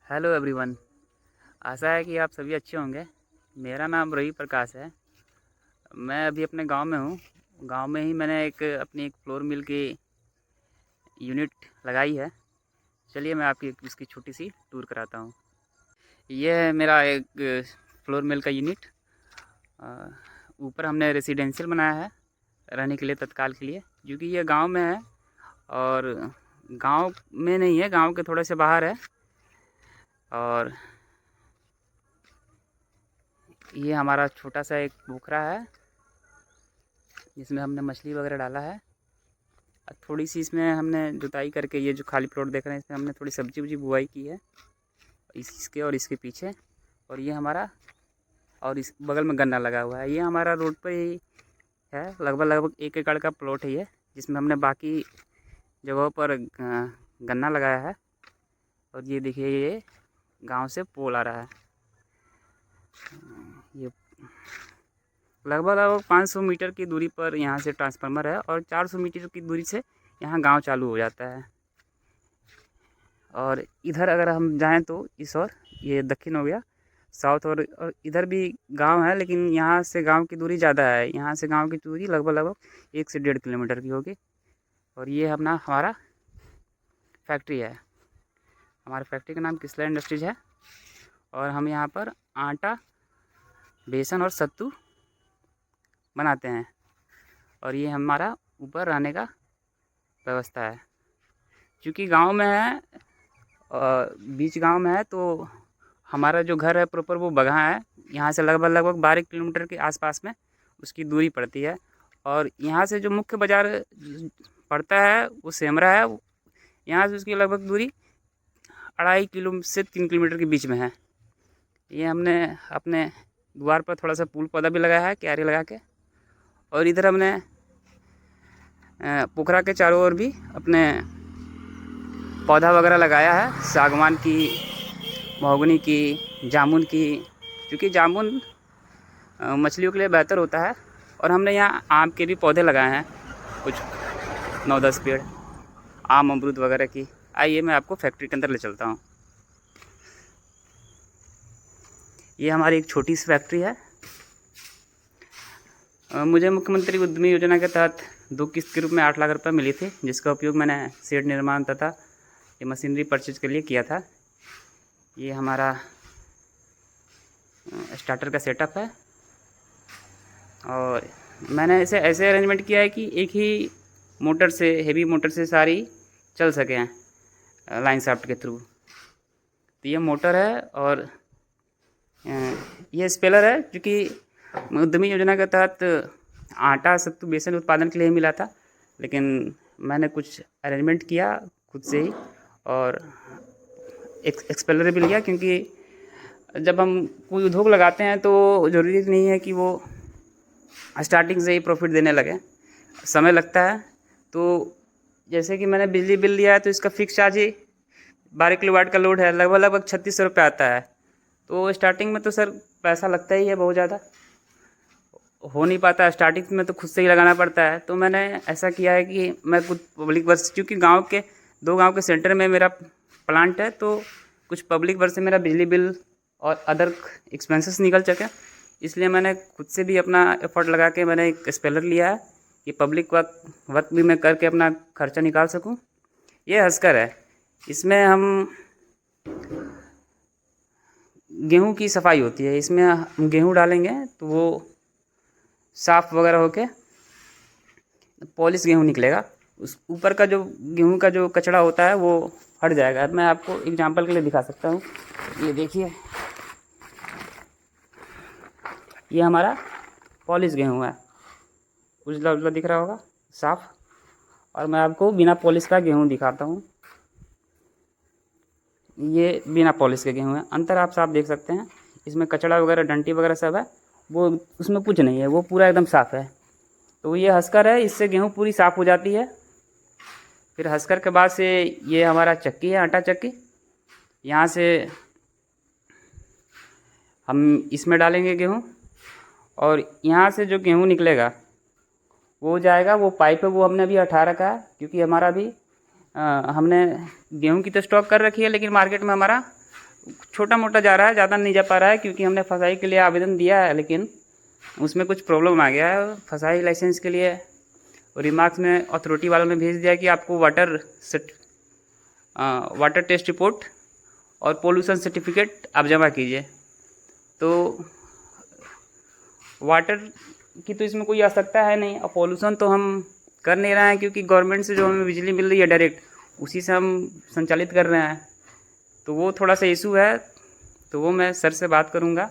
Hello everyone. आशा है कि आप सभी अच्छे होंगे। मेरा नाम रवि प्रकाश है। मैं अभी अपने गांव में हूं। गांव में ही मैंने अपनी एक फ्लोर मिल की यूनिट लगाई है। चलिए मैं आपकी इसकी छोटी सी टूर कराता हूं। ये है मेरा एक फ्लोर मिल का यूनिट। अ, ऊपर हमने रेसिडेंशियल बनाया है रहने के लिए, तत्काल के लिए, क्योंकि ये गांव में है और गांव में नहीं है, गांव के थोड़े से बाहर है। और ये हमारा छोटा सा एक पोखरा है जिसमें हमने मछली वगैरह डाला है। थोड़ी सी इसमें हमने जुताई करके, ये जो खाली प्लॉट देख रहे हैं इसमें हमने थोड़ी सब्जी वब्जी बुआई की है, इसके और इसके पीछे। और ये हमारा, और इस बगल में गन्ना लगा हुआ है। ये हमारा रोड पे ही है, लगभग लगभग 1 एकड़ का प्लॉट है ये, जिसमें हमने बाकी जगहों पर गन्ना लगाया है। और ये देखिए, ये गांव से पोल आ रहा है। ये लगभग लगभग 500 मीटर की दूरी पर यहाँ से ट्रांसफार्मर है और 400 मीटर की दूरी से यहाँ गांव चालू हो जाता है। और इधर अगर हम जाएं तो इस ओर, ये दक्षिण हो गया, साउथ, और इधर भी गांव है, लेकिन यहाँ से गांव की दूरी ज़्यादा है। यहाँ से गांव की दूरी लगभग लगभग 1 से 1.5 किलोमीटर की होगी। और ये हमारा फैक्ट्री है। हमारे फैक्ट्री का नाम किसला इंडस्ट्रीज़ है। और हम यहाँ पर आटा, बेसन और सत्तू बनाते हैं। और ये हमारा ऊपर रहने का व्यवस्था है। क्योंकि गांव में है, बीच गांव में है, तो हमारा जो घर है प्रॉपर वो बगहा है। यहाँ से लगभग लगभग 12 किलोमीटर के आसपास में उसकी दूरी पड़ती है। और यहाँ से जो मुख्य बाज़ार पड़ता है वो सेमरा है। यहाँ से उसकी लगभग दूरी 2.5 से 3 किलोमीटर के बीच में है। ये हमने अपने द्वार पर थोड़ा सा फूल पौधा भी लगाया है, क्यारी लगा के। और इधर हमने पोखरा के चारों ओर भी अपने पौधा वगैरह लगाया है, सागवान की, महोगनी की, जामुन की। क्योंकि जामुन मछलियों के लिए बेहतर होता है। और हमने यहाँ आम के भी पौधे लगाए हैं, कुछ 9-10 पेड़ आम अमरूद वगैरह की। आइए मैं आपको फैक्ट्री के अंदर ले चलता हूँ। ये हमारी एक छोटी सी फैक्ट्री है। मुझे मुख्यमंत्री उद्यमी योजना के तहत 2 किस्त के रूप में 8 लाख रुपये मिली थी, जिसका उपयोग मैंने शेड निर्माण तथा ये मशीनरी परचेज के लिए किया था। ये हमारा स्टार्टर का सेटअप है। और मैंने इसे ऐसे अरेंजमेंट किया है कि एक ही मोटर से, हेवी मोटर से सारी चल सकें लाइन शाफ्ट के थ्रू। तो ये मोटर है और ये स्पेलर है, क्योंकि उद्यमी योजना के तहत आटा, सत्तू, बेसन उत्पादन के लिए मिला था। लेकिन मैंने कुछ अरेंजमेंट किया खुद से ही और एक्सपेलर भी लिया, क्योंकि जब हम कोई उद्योग लगाते हैं तो ज़रूरी नहीं है कि वो स्टार्टिंग से ही प्रॉफिट देने लगे, समय लगता है। तो जैसे कि मैंने बिजली बिल लिया है तो इसका फिक्स चार्ज ही 12 किलोवाट का लोड है, लगभग लगभग 3600 रुपये आता है। तो स्टार्टिंग में तो सर पैसा लगता ही है, बहुत ज़्यादा हो नहीं पाता। स्टार्टिंग में तो खुद से ही लगाना पड़ता है। तो मैंने ऐसा किया है कि मैं कुछ पब्लिक वर्क, क्योंकि दो गांव के सेंटर में मेरा प्लांट है, तो कुछ पब्लिक वर्क से मेरा बिजली बिल और अदर एक्सपेंसेस निकल सके, इसलिए मैंने खुद से भी अपना एफर्ट लगा के मैंने एक स्पेलर लिया है कि पब्लिक वर्क भी मैं करके अपना खर्चा निकाल सकूं। ये हस्कर है। इसमें हम गेहूं की सफाई होती है। इसमें हम गेहूं डालेंगे तो वो साफ़ वगैरह होके पॉलिश गेहूं निकलेगा। उस ऊपर का जो गेहूं का जो कचड़ा होता है वो हट जाएगा। मैं आपको एग्जांपल के लिए दिखा सकता हूँ। ये देखिए, ये हमारा पॉलिश गेहूं है, उजला उजला दिख रहा होगा, साफ़। और मैं आपको बिना पॉलिश का गेहूं दिखाता हूँ। ये बिना पॉलिश के गेहूं है, अंतर आप साफ देख सकते हैं। इसमें कचड़ा वगैरह, डंटी वगैरह सब है, वो उसमें कुछ नहीं है, वो पूरा एकदम साफ़ है। तो ये हस्कर है, इससे गेहूं पूरी साफ़ हो जाती है। फिर हस्कर के बाद से ये हमारा चक्की है, आटा चक्की। यहाँ से हम इसमें डालेंगे गेहूं और यहाँ से जो गेहूं निकलेगा वो जाएगा, वो पाइप है वो हमने अभी हटा रखा है, क्योंकि हमारा भी हमने गेहूं की तो स्टॉक कर रखी है, लेकिन मार्केट में हमारा छोटा मोटा जा रहा है, ज़्यादा नहीं जा पा रहा है क्योंकि हमने फसाई के लिए आवेदन दिया है, लेकिन उसमें कुछ प्रॉब्लम आ गया है। फसाई लाइसेंस के लिए रिमार्क्स में अथॉरिटी वालों ने भेज दिया कि आपको वाटर टेस्ट रिपोर्ट और पोल्यूशन सर्टिफिकेट आप जमा कीजिए। तो वाटर की तो इसमें कोई आवश्यकता है नहीं, और पोल्यूशन तो हम कर नहीं रहे हैं क्योंकि गवर्नमेंट से जो हमें बिजली मिल रही है डायरेक्ट, उसी से हम संचालित कर रहे हैं। तो वो थोड़ा सा इशू है, तो वो मैं सर से बात करूँगा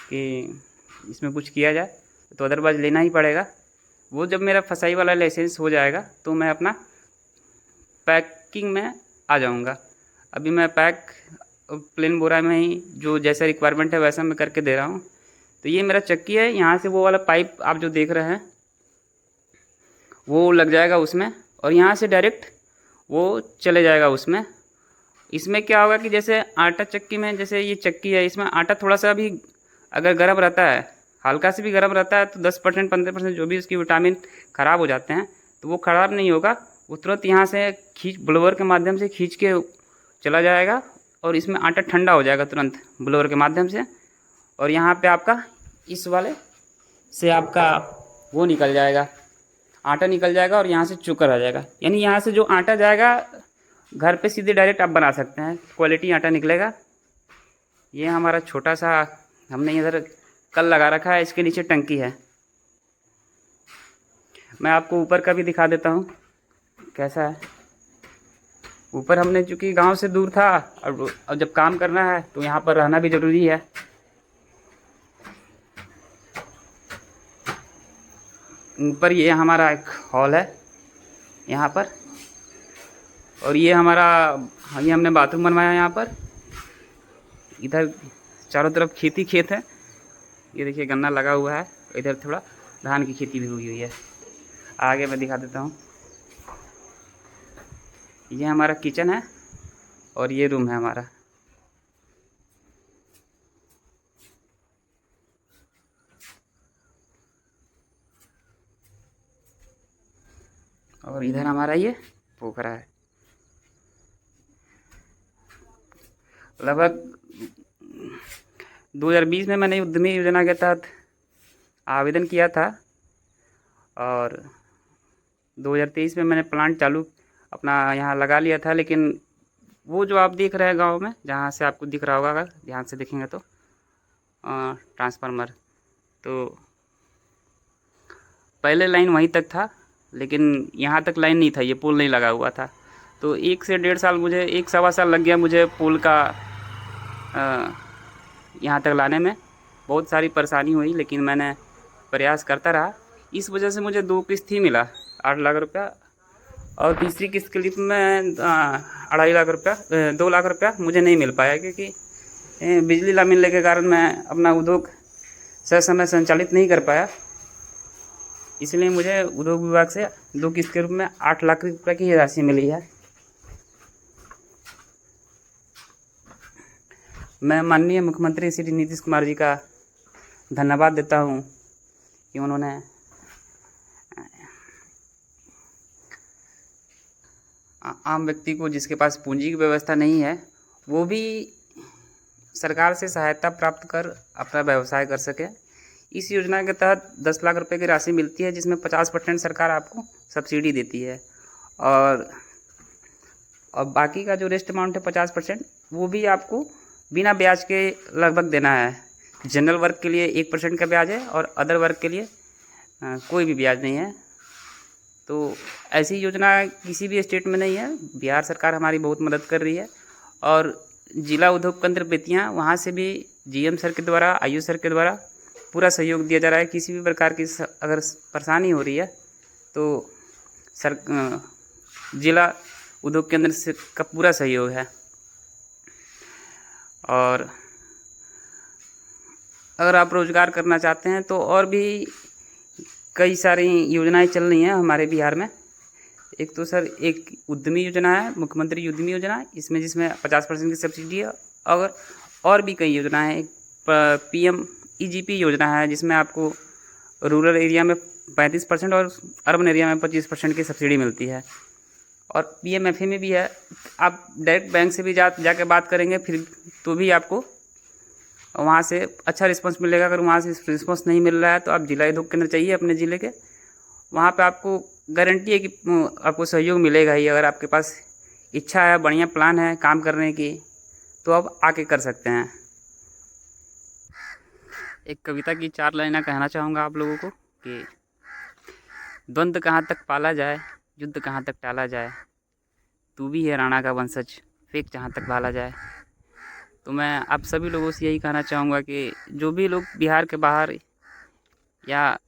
कि इसमें कुछ किया जाए, तो अदरवाइज़ लेना ही पड़ेगा। वो जब मेरा फसाई वाला लाइसेंस हो जाएगा तो मैं अपना पैकिंग में आ जाऊँगा। अभी मैं पैक प्लेन बोरा में ही जो जैसा रिक्वायरमेंट है वैसा मैं करके दे रहा हूँ। तो ये मेरा चक्की है, यहाँ से वो वाला पाइप आप जो देख रहे हैं वो लग जाएगा उसमें, और यहाँ से डायरेक्ट वो चले जाएगा उसमें। इसमें क्या होगा कि जैसे आटा चक्की में, जैसे ये चक्की है, इसमें आटा थोड़ा सा भी अगर गर्म रहता है, हल्का से भी गर्म रहता है, तो 10% 15% जो भी उसकी विटामिन ख़राब हो जाते हैं, तो वो ख़राब नहीं होगा। वो तुरंत यहाँ से ब्लोअर के माध्यम से खींच के चला जाएगा, और इसमें आटा ठंडा हो जाएगा तुरंत ब्लोअर के माध्यम से। और यहाँ पे आपका इस वाले से आपका वो निकल जाएगा, आटा निकल जाएगा, और यहाँ से चुकर आ जाएगा। यानी यहाँ से जो आटा जाएगा घर पे सीधे डायरेक्ट आप बना सकते हैं, क्वालिटी आटा निकलेगा। ये हमारा छोटा सा हमने इधर कल लगा रखा है, इसके नीचे टंकी है। मैं आपको ऊपर का भी दिखा देता हूँ कैसा है। ऊपर हमने चूँकि गांव से दूर था, और जब काम करना है तो यहाँ पर रहना भी ज़रूरी है। ऊपर ये हमारा एक हॉल है यहाँ पर, और ये हमारा ये हमने बाथरूम बनवाया यहाँ पर। इधर चारों तरफ खेत है, ये देखिए गन्ना लगा हुआ है, इधर थोड़ा धान की खेती भी हुई है। आगे मैं दिखा देता हूँ, ये हमारा किचन है और ये रूम है हमारा। और इधर हमारा ये पोखरा है। लगभग 2020 में मैंने उद्यमी योजना के तहत आवेदन किया था, और 2023 में मैंने प्लांट चालू अपना यहाँ लगा लिया था। लेकिन वो जो आप देख रहे हैं गांव में, जहाँ से आपको दिख रहा होगा, अगर ध्यान से देखेंगे तो ट्रांसफार्मर, तो पहले लाइन वहीं तक था, लेकिन यहाँ तक लाइन नहीं था, ये पोल नहीं लगा हुआ था। तो 1 से 1.5 साल, मुझे 1 सवा साल लग गया मुझे पोल का यहाँ तक लाने में। बहुत सारी परेशानी हुई, लेकिन मैंने प्रयास करता रहा। इस वजह से मुझे 2 किस्त ही मिला, 8 लाख रुपया, और तीसरी किस्त के लिए मैं 2.5 लाख रुपया 2 लाख रुपया मुझे नहीं मिल पाया, क्योंकि बिजली ना मिलने के कारण मैं अपना उद्योग समय संचालित नहीं कर पाया। इसलिए मुझे उद्योग विभाग से 2 किस्त के रूप में 8 लाख रुपये की राशि मिली है। मैं माननीय मुख्यमंत्री श्री नीतीश कुमार जी का धन्यवाद देता हूँ कि उन्होंने आम व्यक्ति को, जिसके पास पूंजी की व्यवस्था नहीं है, वो भी सरकार से सहायता प्राप्त कर अपना व्यवसाय कर सके। इस योजना के तहत 10 लाख रुपए की राशि मिलती है, जिसमें 50% सरकार आपको सब्सिडी देती है, और बाकी का जो रेस्ट अमाउंट है 50%, वो भी आपको बिना ब्याज के लगभग देना है। जनरल वर्ग के लिए 1% का ब्याज है, और अदर वर्ग के लिए कोई भी ब्याज नहीं है। तो ऐसी योजना किसी भी स्टेट में नहीं है। बिहार सरकार हमारी बहुत मदद कर रही है, और जिला उद्योग केंद्र बेतिया, वहाँ से भी जीएम सर के द्वारा, आयु सर के द्वारा पूरा सहयोग दिया जा रहा है। किसी भी प्रकार की अगर परेशानी हो रही है तो जिला उद्योग केंद्र से का पूरा सहयोग है। और अगर आप रोज़गार करना चाहते हैं तो और भी कई सारी योजनाएं चल रही हैं हमारे बिहार में। एक तो सर एक उद्यमी योजना है, मुख्यमंत्री उद्यमी योजना, इसमें जिसमें 50% की सब्सिडी है। और भी कई योजनाएं हैं। PM EGP योजना है, जिसमें आपको रूरल एरिया में 35% और अर्बन एरिया में 25% की सब्सिडी मिलती है। और PMFA में भी है। आप डायरेक्ट बैंक से भी जाके बात करेंगे, फिर तो भी आपको वहाँ से अच्छा रिस्पांस मिलेगा। अगर वहाँ से रिस्पांस नहीं मिल रहा है तो आप जिला उद्योग केंद्र चाहिए अपने ज़िले के, वहाँ पे आपको गारंटी है कि आपको सहयोग मिलेगा ही। अगर आपके पास इच्छा है, बढ़िया प्लान है काम करने की, तो आप आके कर सकते हैं। एक कविता की 4 लाइनें कहना चाहूँगा आप लोगों को कि द्वंद्व कहाँ तक पाला जाए, युद्ध कहाँ तक टाला जाए, तू भी है राणा का वंशज, फेंक जहाँ तक भाला जाए। तो मैं आप सभी लोगों से यही कहना चाहूँगा कि जो भी लोग बिहार के बाहर या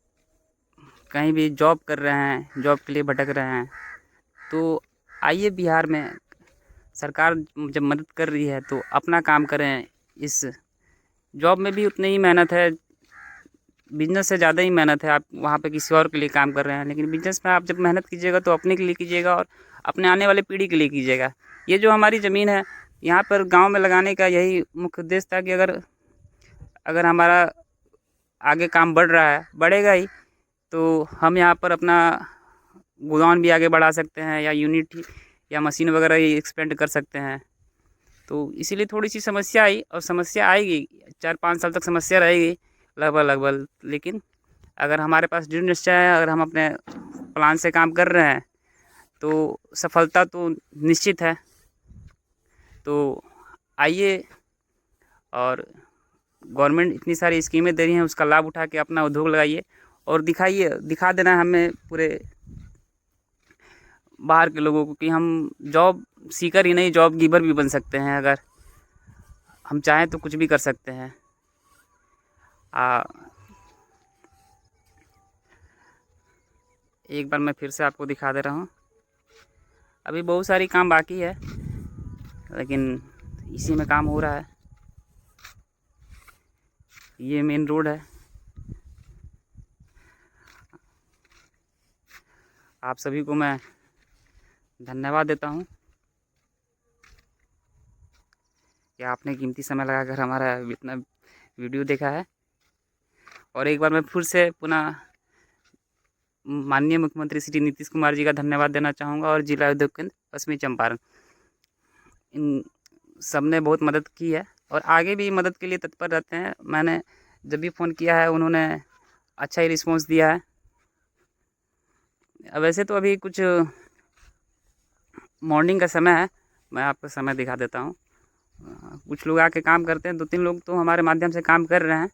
कहीं भी जॉब कर रहे हैं, जॉब के लिए भटक रहे हैं, तो आइए बिहार में। सरकार जब मदद कर रही है तो अपना काम करें। इस जॉब में भी उतनी ही मेहनत है, बिजनेस से ज़्यादा ही मेहनत है। आप वहाँ पे किसी और के लिए काम कर रहे हैं, लेकिन बिजनेस में आप जब मेहनत कीजिएगा तो अपने के लिए कीजिएगा और अपने आने वाले पीढ़ी के लिए कीजिएगा। ये जो हमारी ज़मीन है, यहाँ पर गांव में लगाने का यही मुख्य उद्देश्य था कि अगर हमारा आगे काम बढ़ रहा है, बढ़ेगा ही, तो हम यहाँ पर अपना गोदाम भी आगे बढ़ा सकते हैं या यूनिट या मशीन वगैरह एक्सपेंड कर सकते हैं। तो इसीलिए थोड़ी सी समस्या आई और समस्या आएगी, 4-5 साल तक समस्या रहेगी लगभग। लेकिन अगर हमारे पास दृढ़ निश्चय है, अगर हम अपने प्लान से काम कर रहे हैं तो सफलता तो निश्चित है। तो आइए, और गवर्नमेंट इतनी सारी स्कीमें दे रही हैं, उसका लाभ उठा के अपना उद्योग लगाइए और दिखा देना हमें पूरे बाहर के लोगों को कि हम जॉब सीकर ही नहीं, जॉब गिवर भी बन सकते हैं। अगर हम चाहें तो कुछ भी कर सकते हैं। एक बार मैं फिर से आपको दिखा दे रहा हूँ। अभी बहुत सारी काम बाकी है, लेकिन इसी में काम हो रहा है। ये मेन रोड है। आप सभी को मैं धन्यवाद देता हूँ कि आपने कीमती समय लगाकर हमारा इतना वीडियो देखा है। और एक बार मैं फिर से पुनः माननीय मुख्यमंत्री श्री नीतीश कुमार जी का धन्यवाद देना चाहूँगा और जिला उद्योग केंद्र पश्चिमी चंपारण, इन सब ने बहुत मदद की है और आगे भी मदद के लिए तत्पर रहते हैं। मैंने जब भी फ़ोन किया है उन्होंने अच्छा ही रिस्पॉन्स दिया है। वैसे तो अभी कुछ मॉर्निंग का समय है, मैं आपको समय दिखा देता हूँ। कुछ लोग आके काम करते हैं, 2-3 लोग तो हमारे माध्यम से काम कर रहे हैं।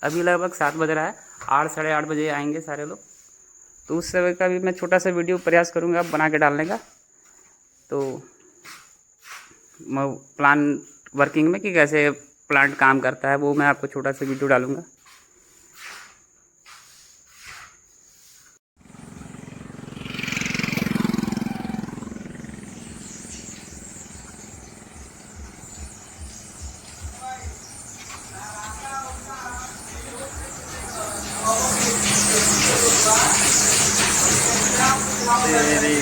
अभी लगभग 7 बज रहा है, 8 साढ़े 8 बजे आएंगे सारे लोग। तो उस समय का भी मैं छोटा सा वीडियो प्रयास करूँगा बना के डालने का। तो मैं प्लान वर्किंग में कि कैसे प्लांट काम करता है वो मैं आपको छोटा सा वीडियो डालूँगा। We'll be right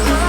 back.